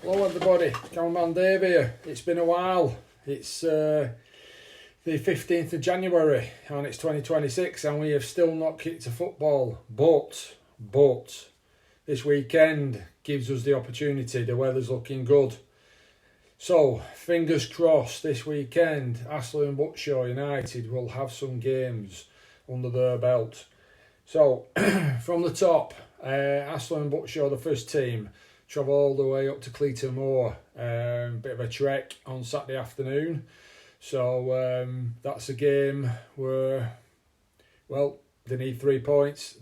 Hello everybody, Cameraman Dave here. It's been a while. It's the 15th of January and it's 2026 and we have still not kicked a football. But this weekend gives us the opportunity. The weather's looking good. So fingers crossed this weekend Astley and Buckshaw United will have some games under their belt. So from the top, Astley and Buckshaw, the first team, travel all the way up to Cleaton Moor, bit of a trek on Saturday afternoon. So that's a game where, well, they need 3 points.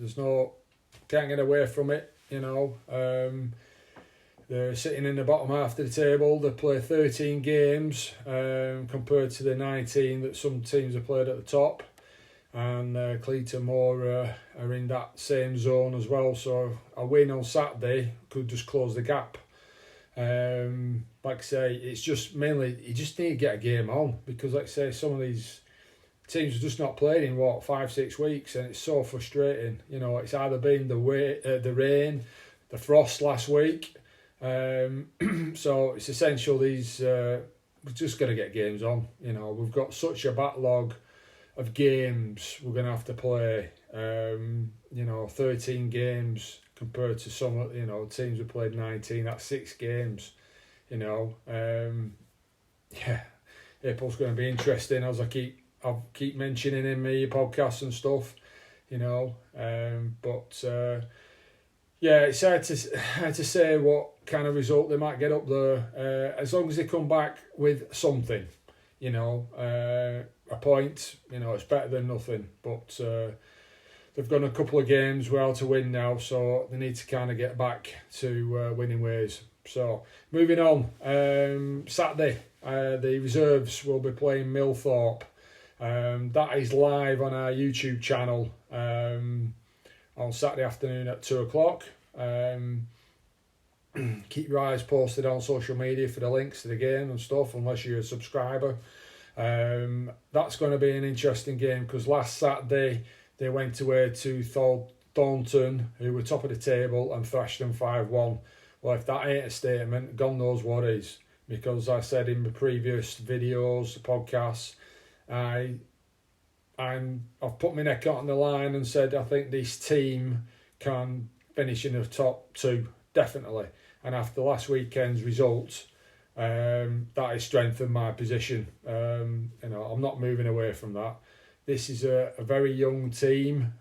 Can't get away from it, you know. They're sitting in the bottom half of the table. They play 13 games compared to the 19 that some teams have played at the top. And Cleaton Moor are in that same zone as well, so a win on Saturday could just close the gap. Like I say, it's just mainly you just need to get a game on, because like I say, some of these teams are just not playing in 5-6 weeks, and it's so frustrating. You know, it's either been the rain, the frost last week, so it's essential these we're just got to get games on. You know, we've got such a backlog of games we're going to have to play. 13 games compared to some, teams who played 19. That's 6 games. April's going to be interesting, as I keep mentioning in my podcasts and stuff. It's hard to say what kind of result they might get up there. As long as they come back with something, a point, it's better than nothing. But they've gone a couple of games well to win now, so they need to kind of get back to winning ways. So moving on, Saturday, the reserves will be playing Millthorpe. That is live on our YouTube channel on Saturday afternoon at 2:00. Keep your eyes posted on social media for the links to the game and stuff, unless you're a subscriber. That's going to be an interesting game, because last Saturday they went away to Thornton, who were top of the table, and thrashed them 5-1. Well, if that ain't a statement, God knows what is. Because I said in the previous videos, the podcasts, I've put my neck out on the line and said I think this team can finish in the top 2, definitely. And after last weekend's results, that has strengthened my position. I'm not moving away from that. This is a very young team,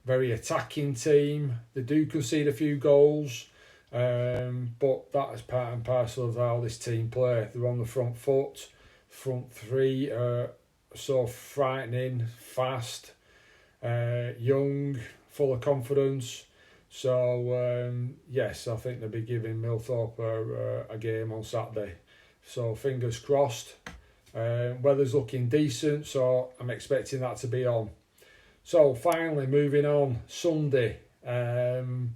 very attacking team. They do concede a few goals, but that is part and parcel of how this team play. They're on the front foot. Front three are so frightening, fast, young, full of confidence. So, yes, I think they'll be giving Millthorpe a game on Saturday. So, fingers crossed. Weather's looking decent, so I'm expecting that to be on. So, finally, moving on, Sunday. The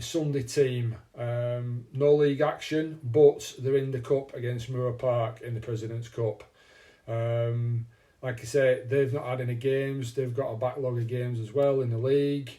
Sunday team, no league action, but they're in the cup against Moor Park in the President's Cup. Like I say, they've not had any games. They've got a backlog of games as well in the league.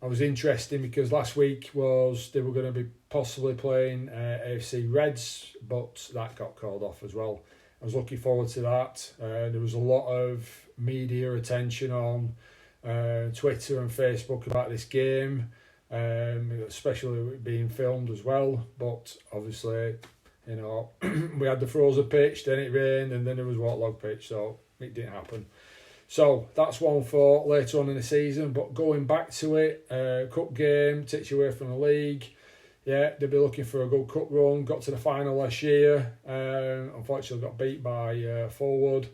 I was interested because last week they were going to be possibly playing AFC Reds, but that got called off as well. I was looking forward to that. There was a lot of media attention on Twitter and Facebook about this game, especially being filmed as well. But obviously, we had the frozen pitch, then it rained, and then there was waterlogged pitch, so it didn't happen. So that's one for later on in the season. But going back to it, cup game, takes you away from the league. Yeah, they'll be looking for a good cup run. Got to the final last year. Unfortunately got beat by Forward.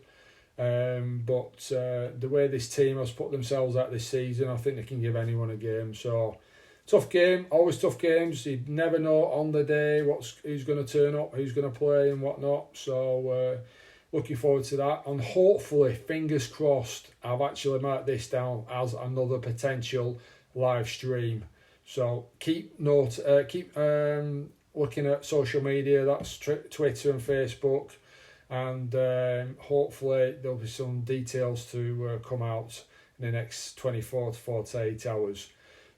But the way this team has put themselves out this season, I think they can give anyone a game. So tough game, always tough games. You never know on the day who's going to turn up, who's going to play and whatnot. So looking forward to that, and hopefully, fingers crossed, I've actually marked this down as another potential live stream. So keep looking at social media. That's Twitter and Facebook, and hopefully there'll be some details to come out in the next 24 to 48 hours.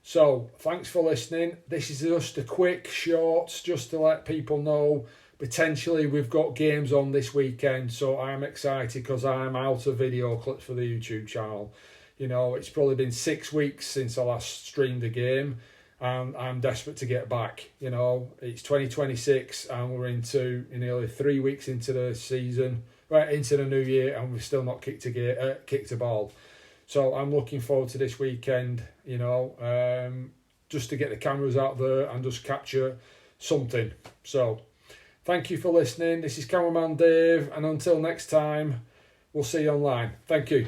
So thanks for listening. This is just a quick short, just to let people know potentially we've got games on this weekend. So I'm excited because I'm out of video clips for the YouTube channel. You know, it's probably been 6 weeks since I last streamed a game, and I'm desperate to get back. You know, it's 2026 and we're into nearly 3 weeks into the season, right into the new year, and we've still not kicked a ball. So I'm looking forward to this weekend, you know, just to get the cameras out there and just capture something. So thank you for listening. This is Cameraman Dave, and until next time, we'll see you online. Thank you.